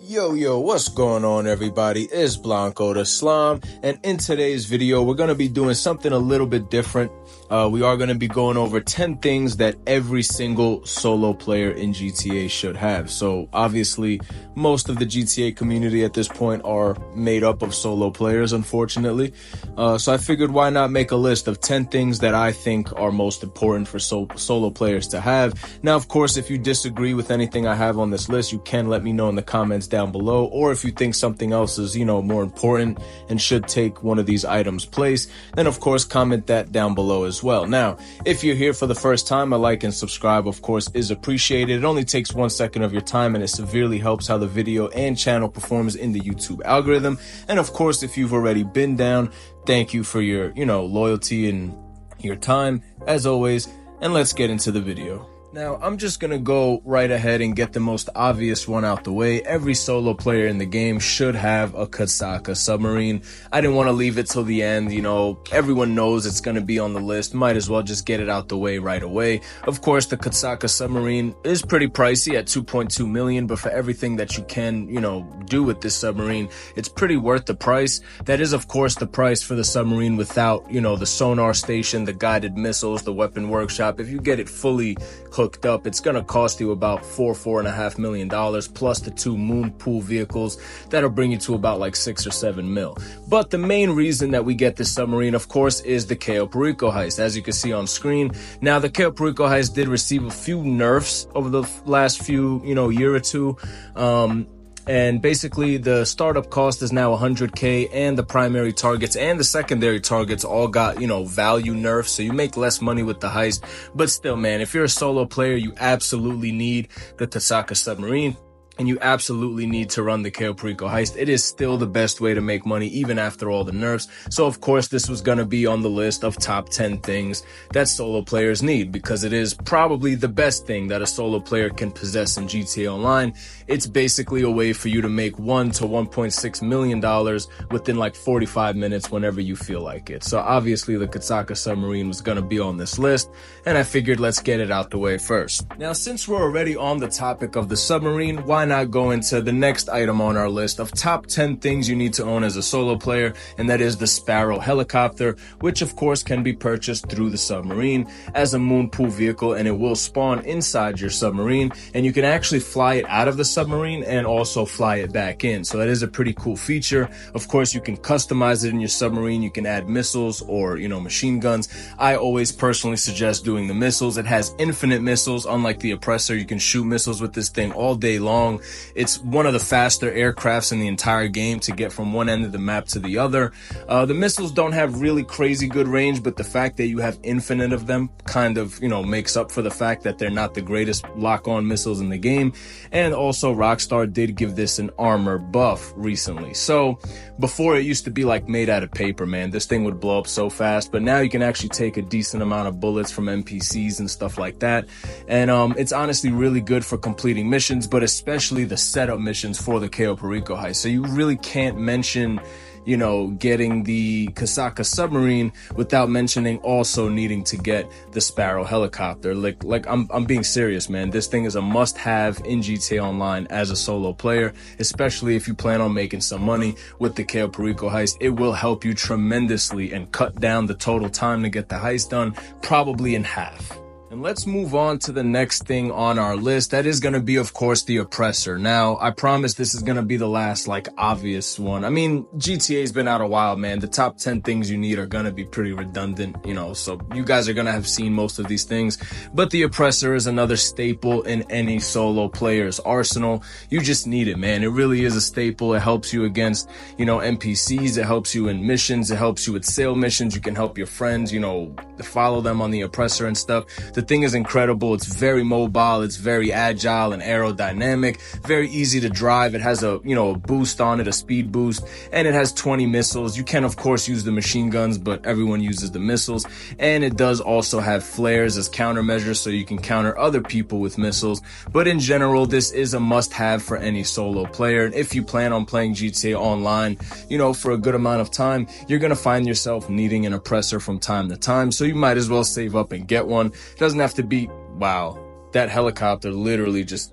Yo, what's going on, everybody? It's Blanco the Slime, and in today's video, we're going to be doing something a little bit different. We are going to be going over 10 things that every single solo player in GTA should have. So obviously, most of the GTA community at this point are made up of solo players, unfortunately. So I figured why not make a list of 10 things that I think are most important for solo players to have. Now, of course, if you disagree with anything I have on this list, you can let me know in the comments down below, or if you think something else is, more important and should take one of these items' place, then of course comment that down below as well. Now, if you're here for the first time, a like and subscribe, of course, is appreciated. It only takes 1 second of your time, and it severely helps how the video and channel performs in the YouTube algorithm. And of course, if you've already been down, thank you for your, loyalty and your time, as always. And let's get into the video. Now, I'm just gonna go right ahead and get the most obvious one out the way. Every solo player in the game should have a Kosatka submarine. I didn't want to leave it till the end, everyone knows it's gonna be on the list. Might as well just get it out the way right away. Of course, the Kosatka submarine is pretty pricey at 2.2 million, but for everything that you can, do with this submarine, it's pretty worth the price. That is, of course, the price for the submarine without, the sonar station, the guided missiles, the weapon workshop. If you get it fully hooked up, it's gonna cost you about $4.5 million plus the 2 moon pool vehicles. That'll bring you to about like 6 or 7 mil. But the main reason that we get this submarine, of course, is the Cayo Perico heist, as you can see on screen. Now, the Cayo Perico heist did receive a few nerfs over the last few, year or two. And basically the startup cost is now 100K, and the primary targets and the secondary targets all got, value nerfs. So you make less money with the heist, but still, man, if you're a solo player, you absolutely need the Kosatka submarine. And you absolutely need to run the Cayo Perico heist. It is still the best way to make money, even after all the nerfs. So, of course, this was going to be on the list of top 10 things that solo players need, because it is probably the best thing that a solo player can possess in GTA Online. It's basically a way for you to make $1 to $1.6 million within like 45 minutes whenever you feel like it. So, obviously, the Kosatka submarine was going to be on this list, and I figured let's get it out the way first. Now, since we're already on the topic of the submarine, why not go into the next item on our list of top 10 things you need to own as a solo player, and that is the Sparrow helicopter, which of course can be purchased through the submarine as a moon pool vehicle, and it will spawn inside your submarine, and you can actually fly it out of the submarine and also fly it back in. So that is a pretty cool feature. Of course, you can customize it in your submarine. You can add missiles or, machine guns. I always personally suggest doing the missiles. It has infinite missiles. Unlike the Oppressor, you can shoot missiles with this thing all day long. It's one of the faster aircrafts in the entire game to get from one end of the map to the other. The missiles don't have really crazy good range, but the fact that you have infinite of them kind of, makes up for the fact that they're not the greatest lock-on missiles in the game. And also, Rockstar did give this an armor buff recently. So before, it used to be like made out of paper, man. This thing would blow up so fast, but now you can actually take a decent amount of bullets from NPCs and stuff like that. And it's honestly really good for completing missions, but especially the setup missions for the Cayo Perico heist. So you really can't mention, getting the Kosatka submarine without mentioning also needing to get the Sparrow helicopter. Like I'm being serious, man. This thing is a must-have in GTA Online as a solo player, especially if you plan on making some money with the Cayo Perico heist. It will help you tremendously and cut down the total time to get the heist done, probably in half. And let's move on to the next thing on our list. That is going to be, of course, the Oppressor. Now, I promise this is going to be the last, obvious one. I mean, GTA's been out a while, man. The top 10 things you need are going to be pretty redundant, so you guys are going to have seen most of these things. But the Oppressor is another staple in any solo player's arsenal. You just need it, man. It really is a staple. It helps you against, NPCs. It helps you in missions. It helps you with sail missions. You can help your friends, follow them on the Oppressor and stuff. The thing is incredible. It's very mobile. It's very agile and aerodynamic. Very easy to drive. It has a boost on it, a speed boost, and it has 20 missiles. You can, of course, use the machine guns, but everyone uses the missiles. And it does also have flares as countermeasures, so you can counter other people with missiles. But in general, this is a must-have for any solo player. And if you plan on playing GTA Online, for a good amount of time, you're going to find yourself needing an Oppressor from time to time. So you might as well save up and get one. It doesn't have to be, wow, that helicopter literally just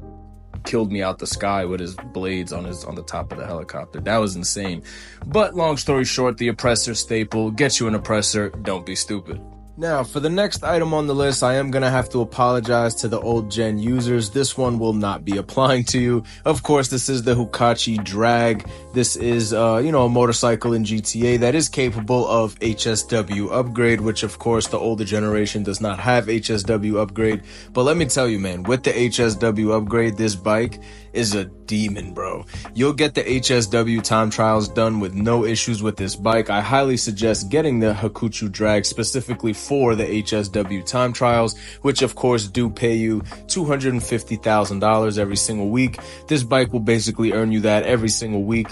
killed me out the sky with his blades on the top of the helicopter. That was insane. But long story short, the oppressor staple, get you an oppressor, don't be stupid. Now, for the next item on the list, I am going to have to apologize to the old gen users. This one will not be applying to you. Of course, this is the Hokkachi Drag. This is, a motorcycle in GTA that is capable of HSW upgrade, which of course the older generation does not have HSW upgrade. But let me tell you, man, with the HSW upgrade, this bike is a demon, bro. You'll get the HSW time trials done with no issues with this bike. I highly suggest getting the Hokkachi Drag specifically for the HSW time trials, which of course do pay you $250,000 every single week. This bike will basically earn you that every single week,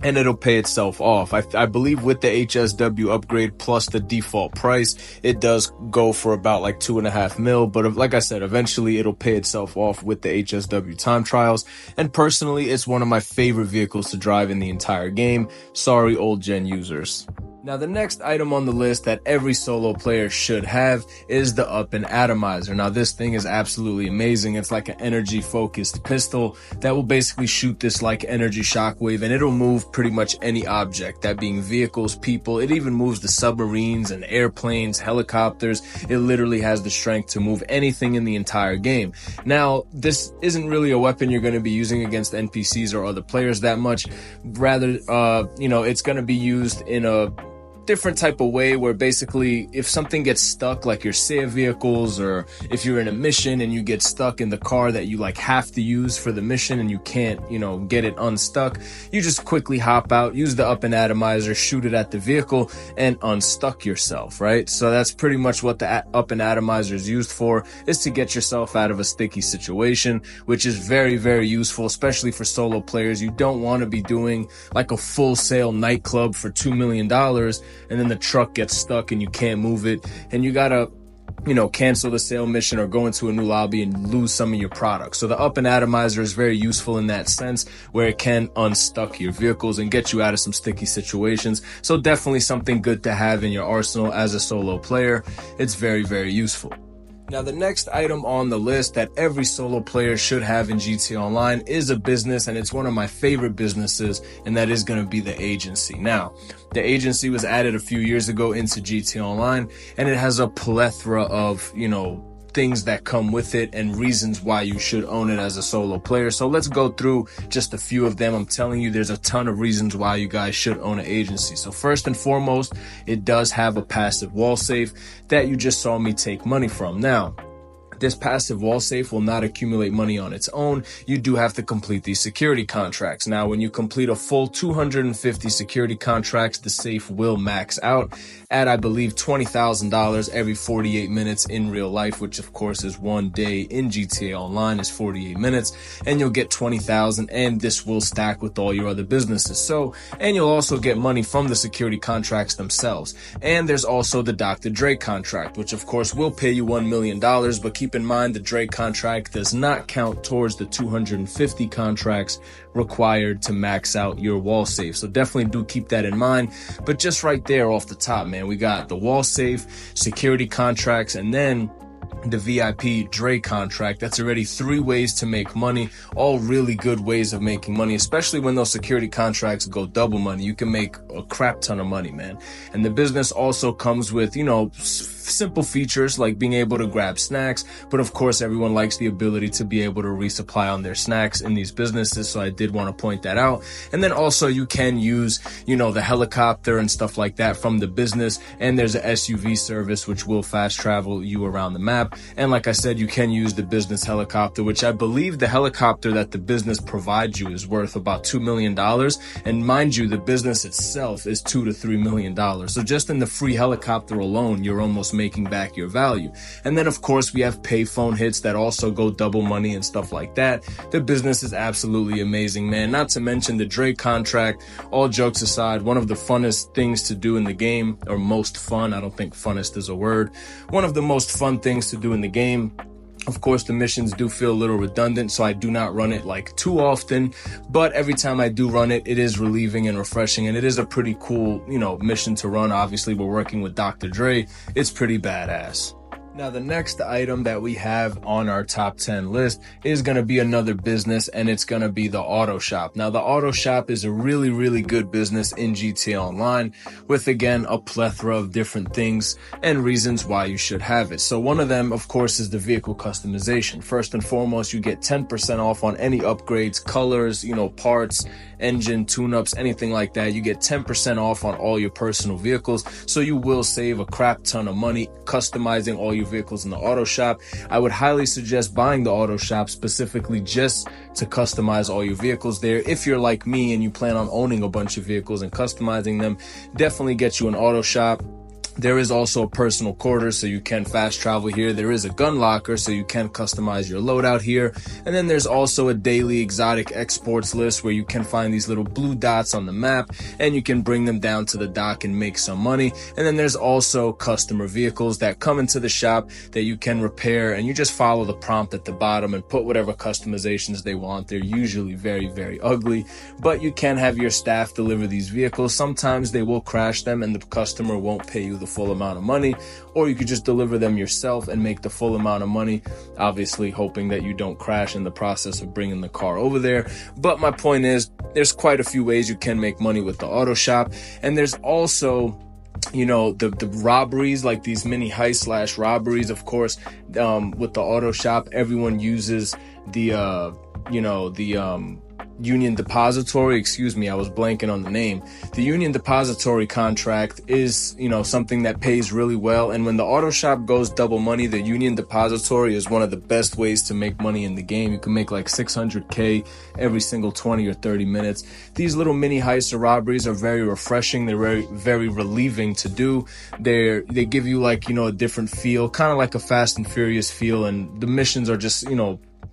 and it'll pay itself off. I believe with the HSW upgrade plus the default price, it does go for about like 2.5 mil. But like I said, eventually it'll pay itself off with the HSW time trials. And personally, it's one of my favorite vehicles to drive in the entire game. Sorry, old gen users. Now, the next item on the list that every solo player should have is the Up and Atomizer. Now, this thing is absolutely amazing. It's like an energy-focused pistol that will basically shoot this like energy shockwave, and it'll move pretty much any object, that being vehicles, people. It even moves the submarines and airplanes, helicopters. It literally has the strength to move anything in the entire game. Now, this isn't really a weapon you're going to be using against NPCs or other players that much. Rather, it's going to be used in a different type of way where basically if something gets stuck, like your SEA vehicles, or if you're in a mission and you get stuck in the car that you like have to use for the mission and you can't, get it unstuck, you just quickly hop out, use the Up and Atomizer, shoot it at the vehicle and unstuck yourself, right? So that's pretty much what the Up and Atomizer is used for, is to get yourself out of a sticky situation, which is very, very useful, especially for solo players. You don't want to be doing like a full sale nightclub for $2 million and then the truck gets stuck and you can't move it, and you gotta, cancel the sale mission or go into a new lobby and lose some of your products. So the Up and Atomizer is very useful in that sense, where it can unstuck your vehicles and get you out of some sticky situations. So definitely something good to have in your arsenal as a solo player. It's very, very useful. Now, the next item on the list that every solo player should have in GTA Online is a business, and it's one of my favorite businesses, and that is going to be the agency. Now, the agency was added a few years ago into GTA Online, and it has a plethora of, things that come with it and reasons why you should own it as a solo player. So let's go through just a few of them. I'm telling you, there's a ton of reasons why you guys should own an agency. So first and foremost, it does have a passive wall safe that you just saw me take money from. Now, this passive wall safe will not accumulate money on its own. You do have to complete these security contracts. Now, when you complete a full 250 security contracts, the safe will max out at, I believe, $20,000 every 48 minutes in real life, which of course is 1 day in GTA Online is 48 minutes, and you'll get 20,000, and this will stack with all your other businesses. So, and you'll also get money from the security contracts themselves. And there's also the Dr. Dre contract, which of course will pay you $1 million, but keep in mind the Dre contract does not count towards the 250 contracts required to max out your wall safe. So definitely do keep that in mind. But just right there off the top, man, we got the wall safe, security contracts, and then the VIP Dre contract. That's already 3 ways to make money, all really good ways of making money, especially when those security contracts go double money. You can make a crap ton of money, man. And the business also comes with, simple features like being able to grab snacks, but of course everyone likes the ability to be able to resupply on their snacks in these businesses, so I did want to point that out. And then also you can use, the helicopter and stuff like that from the business, and there's a SUV service which will fast travel you around the map. And like I said, you can use the business helicopter, which I believe the helicopter that the business provides you is worth about $2 million, and mind you, the business itself is $2 to $3 million. So just in the free helicopter alone, you're almost making back your value. And then of course we have payphone hits that also go double money and stuff like that. The business is absolutely amazing, man. Not to mention the Dre contract. All jokes aside, one of the funnest things to do in the game, or most fun, I don't think funnest is a word, one of the most fun things to do in the game. Of course, the missions do feel a little redundant, so I do not run it like too often, but every time I do run it, it is relieving and refreshing, and it is a pretty cool, mission to run. Obviously, we're working with Dr. Dre. It's pretty badass. Now, the next item that we have on our top 10 list is going to be another business, and it's going to be the auto shop. Now, the auto shop is a really, really good business in GTA Online with, again, a plethora of different things and reasons why you should have it. So one of them, of course, is the vehicle customization. First and foremost, you get 10% off on any upgrades, colors, parts, engine, tune-ups, anything like that. You get 10% off on all your personal vehicles. So you will save a crap ton of money customizing all your vehicles in the auto shop. I would highly suggest buying the auto shop specifically just to customize all your vehicles there. If you're like me and you plan on owning a bunch of vehicles and customizing them, definitely get you an auto shop. There is also a personal quarter, so you can fast travel here. There is a gun locker, so you can customize your loadout here. And then there's also a daily exotic exports list where you can find these little blue dots on the map and you can bring them down to the dock and make some money. And then there's also customer vehicles that come into the shop that you can repair, and you just follow the prompt at the bottom and put whatever customizations they want. They're usually very, very ugly, but you can have your staff deliver these vehicles. Sometimes they will crash them and the customer won't pay you the full amount of money, or you could just deliver them yourself and make the full amount of money, obviously hoping that you don't crash in the process of bringing the car over there. But my point is, there's quite a few ways you can make money with the auto shop. And there's also the robberies, like these mini heist / robberies. Of course, with the auto shop, everyone uses the Union Depository, I was blanking on the name. The Union Depository contract is, something that pays really well. And when the auto shop goes double money, the Union Depository is one of the best ways to make money in the game. You can make like 600K every single 20 or 30 minutes. These little mini heists or robberies are very refreshing. They're very, very relieving to do. They give you a different feel, kind of like a Fast and Furious feel. And the missions are just,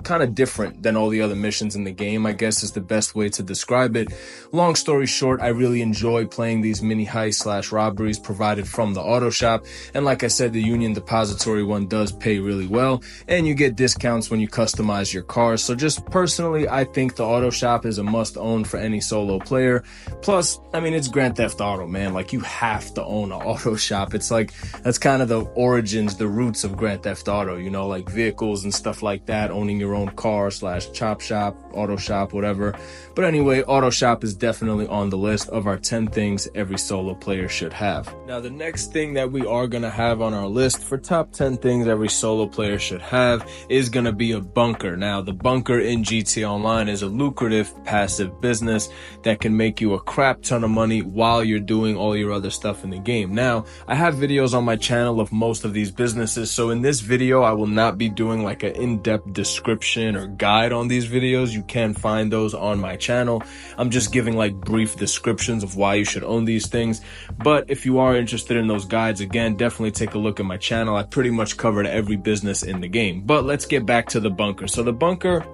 kind of different than all the other missions in the game, I guess is the best way to describe it. Long story short, I really enjoy playing these mini heist / robberies provided from the auto shop. And like I said, the Union Depository one does pay really well, and you get discounts when you customize your cars. So just personally, I think the auto shop is a must own for any solo player. Plus, it's Grand Theft Auto, man. Like, you have to own an auto shop. It's like, that's kind of the origins, the roots of Grand Theft Auto, like vehicles and stuff like that, owning your own car / chop shop, auto shop, whatever. But anyway, auto shop is definitely on the list of our 10 things every solo player should have. Now, the next thing that we are going to have on our list for top 10 things every solo player should have is going to be a bunker. Now, the bunker in GTA Online is a lucrative passive business that can make you a crap ton of money while you're doing all your other stuff in the game. Now, I have videos on my channel of most of these businesses, so in this video, I will not be doing like an in-depth description or guide on these videos. You can find those on my channel. I'm just giving like brief descriptions of why you should own these things. But if you are interested in those guides, again, definitely take a look at my channel. I pretty much covered every business in the game. But let's get back to the bunker. So the bunker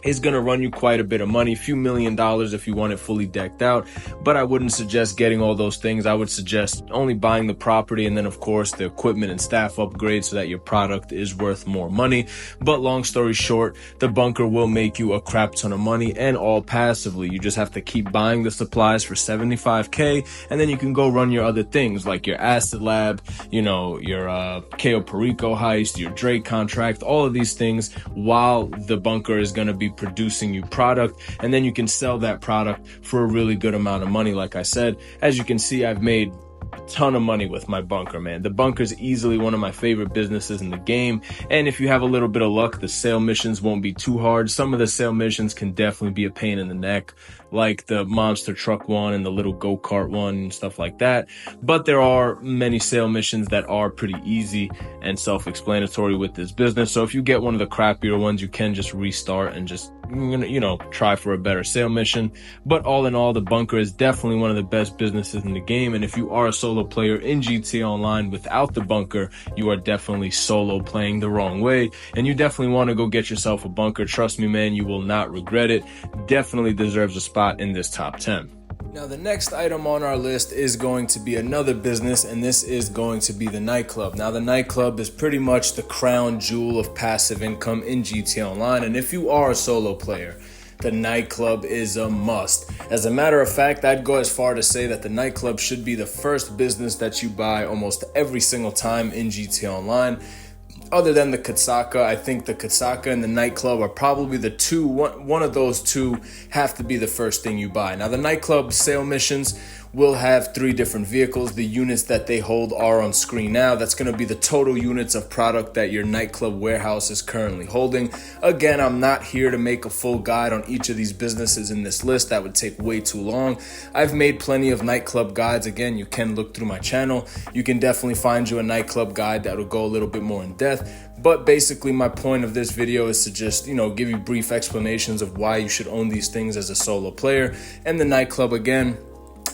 is going to run you quite a bit of money, a few $1 million if you want it fully decked out. But I wouldn't suggest getting all those things. I would suggest only buying the property and then, of course, the equipment and staff upgrades so that your product is worth more money. But long story short, the bunker will make you a crap ton of money, and all passively. You just have to keep buying the supplies for 75K, and then you can go run your other things like your acid lab, your Cayo Perico heist, your Drake contract, all of these things, while the bunker is going to be producing you product, and then you can sell that product for a really good amount of money. Like I said, as you can see, I've made a ton of money with my bunker, man. The bunker is easily one of my favorite businesses in the game, and if you have a little bit of luck, the sale missions won't be too hard. Some of the sale missions can definitely be a pain in the neck, like the monster truck one and the little go-kart one and stuff like that. But there are many sale missions that are pretty easy and self-explanatory with this business. So if you get one of the crappier ones, you can just restart and just, try for a better sale mission. But all in all, the bunker is definitely one of the best businesses in the game. And if you are a solo player in GTA Online without the bunker, you are definitely solo playing the wrong way. And you definitely want to go get yourself a bunker. Trust me, man, you will not regret it. Definitely deserves a spot in this top 10. Now, the next item on our list is going to be another business, and this is going to be the nightclub. Now, the nightclub is pretty much the crown jewel of passive income in GTA Online, and if you are a solo player, the nightclub is a must. As a matter of fact, I'd go as far to say that the nightclub should be the first business that you buy almost every single time in GTA Online. Other than the Kotsaka, I think the Kotsaka and the nightclub are probably the two, one of those two have to be the first thing you buy. Now, the nightclub sale missions will have 3 different vehicles. The units that they hold are on screen now. That's going to be the total units of product that your nightclub warehouse is currently holding. Again, I'm not here to make a full guide on each of these businesses in this list. That would take way too long. I've made plenty of nightclub guides. Again, you can look through my channel. You can definitely find you a nightclub guide that will go a little bit more in depth. But basically, my point of this video is to just, give you brief explanations of why you should own these things as a solo player. And the nightclub, again,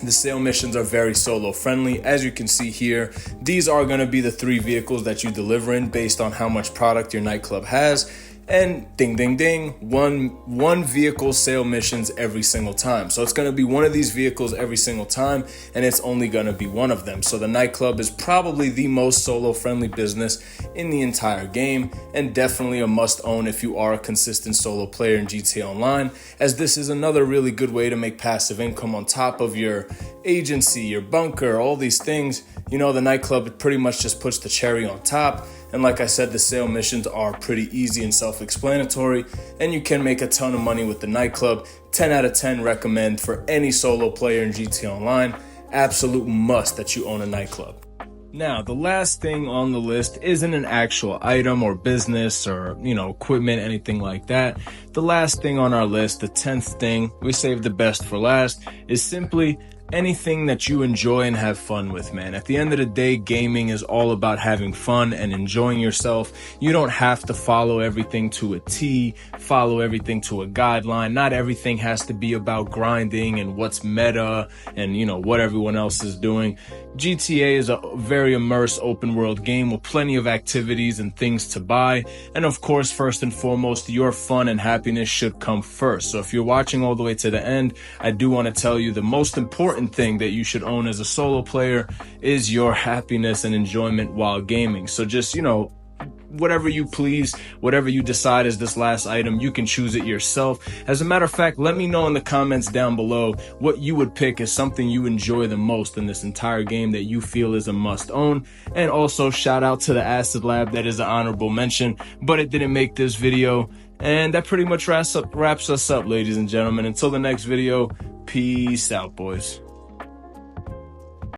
the sale missions are very solo friendly. As you can see here, these are going to be the 3 vehicles that you deliver in based on how much product your nightclub has. And ding, ding, ding, one vehicle sale missions every single time. So it's going to be one of these vehicles every single time, and it's only going to be one of them. So the nightclub is probably the most solo friendly business in the entire game, and definitely a must own if you are a consistent solo player in GTA Online, as this is another really good way to make passive income on top of your agency, your bunker, all these things. The nightclub pretty much just puts the cherry on top. And like I said, the sale missions are pretty easy and self-explanatory, and you can make a ton of money with the nightclub. 10 out of 10 recommend for any solo player in GTA Online. Absolute must that you own a nightclub. Now, the last thing on the list isn't an actual item or business or, equipment, anything like that. The last thing on our list, the 10th thing, we saved the best for last, is simply anything that you enjoy and have fun with, man. At the end of the day, gaming is all about having fun and enjoying yourself. You don't have to follow everything to a T, follow everything to a guideline. Not everything has to be about grinding and what's meta and, what everyone else is doing. GTA is a very immersed open world game with plenty of activities and things to buy. And of course, first and foremost, your fun and happiness should come first. So if you're watching all the way to the end, I do want to tell you the most important thing that you should own as a solo player is your happiness and enjoyment while gaming. So just, whatever you please, whatever you decide is this last item, you can choose it yourself. As a matter of fact, let me know in the comments down below what you would pick as something you enjoy the most in this entire game that you feel is a must own. And also shout out to the Acid Lab, that is an honorable mention, but it didn't make this video. And that pretty much wraps us up, ladies and gentlemen. Until the next video, peace out, boys.